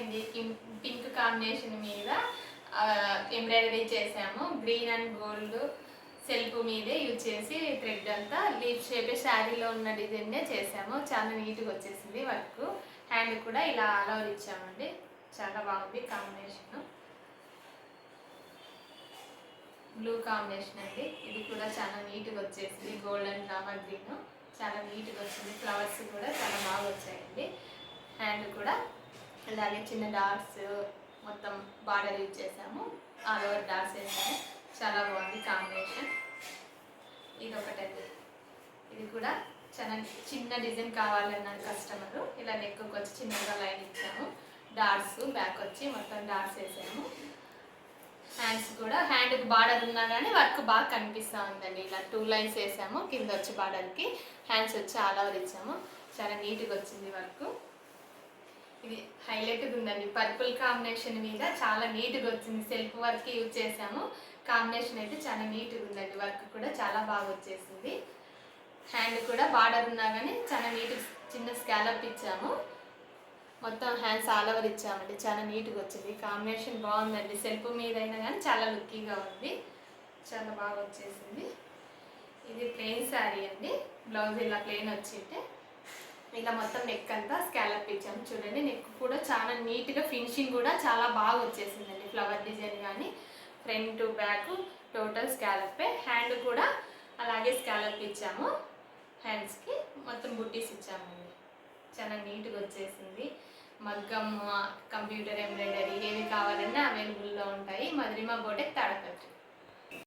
ఇది pink combination మీద embroidery చేసాము. గ్రీన్ అండ్ గోల్డ్ సెల్ఫ్ మీదే యూజ్ చేసి థ్రెడ్ అంతా లీఫ్ షేప్ శారీలో ఉన్న డిజైన్నే చేసాము. చాలా నీట్గా వచ్చేసింది వర్క్. హ్యాండ్ కూడా ఇలా ఆల్ ఓవర్ ఇచ్చామండి. చాలా బాగుంది కాంబినేషన్. బ్లూ కాంబినేషన్ అండి. ఇది కూడా చాలా నీట్గా వచ్చేసింది. గోల్డెన్ రామా గ్రీన్ చాలా నీట్గా వచ్చింది. ఫ్లవర్స్ కూడా చాలా బాగా వచ్చాయండి. హ్యాండ్ కూడా అలాగే చిన్న డాట్స్ మొత్తం బార్డర్ యూజ్ చేసాము. ఆల్ ఓవర్ డాట్స్ వేసాము. చాలా బాగుంది కాంబినేషన్. ఇది ఒకటండి. ఇది కూడా చాలా చిన్న డిజైన్ కావాలన్నారు కస్టమరు. ఇలా నెక్కు వచ్చి చిన్నగా లైన్ ఇచ్చాము. డాట్స్ బ్యాక్ వచ్చి మొత్తం డాట్స్ వేసాము. హ్యాండ్స్ కూడా హ్యాండ్కి బార్డర్ ఉన్నా కానీ వర్క్ బాగా కనిపిస్తూ ఉందండి. ఇలా 2 లైన్స్ వేసాము. కింద వచ్చి బార్డర్కి హ్యాండ్స్ వచ్చి ఆల్ ఓవర్ ఇచ్చాము. చాలా నీట్గా వచ్చింది వర్క్. ఇది హైలైట్గా ఉందండి. పర్పుల్ కాంబినేషన్ మీద చాలా నీట్గా వచ్చింది. సెల్ఫ్ వర్క్ యూజ్ చేసాము. కాంబినేషన్ అయితే చాలా నీట్గా ఉందండి. వర్క్ కూడా చాలా బాగా వచ్చేసింది. హ్యాండ్ కూడా బార్డర్ ఉన్నా కానీ చాలా నీట్గా చిన్న స్కాలప్ ఇచ్చాము. మొత్తం హ్యాండ్స్ ఆల్ ఓవర్ ఇచ్చామండి. చాలా నీట్గా వచ్చింది. కాంబినేషన్ బాగుందండి. సెల్ఫ్ మీద అయినా కానీ చాలా లుక్కీగా ఉంది. చాలా బాగా వచ్చేసింది. ఇది ప్లెయిన్ శారీ అండి. బ్లౌజ్ ఇలా ప్లెయిన్ వచ్చింటే ఇలా మొత్తం నెక్ అంతా స్కాలప్ ఇచ్చాము. చూడండి నెక్ కూడా చాలా నీట్గా ఫినిషింగ్ కూడా చాలా బాగా వచ్చేసిందండి. ఫ్లవర్ డిజైన్ కానీ ఫ్రంట్ బ్యాక్ టోటల్ స్కాలప్పే. హ్యాండ్ కూడా అలాగే స్కాలప్ ఇచ్చాము. హ్యాండ్స్కి మొత్తం బుట్టీస్ ఇచ్చామండి. చాలా నీట్గా వచ్చేసింది. మగ్గం కంప్యూటర్ ఎంబ్రాయిడరీ ఏవి కావాలన్నా అవైలబుల్లో ఉంటాయి. మధురిమ బోటెక్ తాడపత్రి.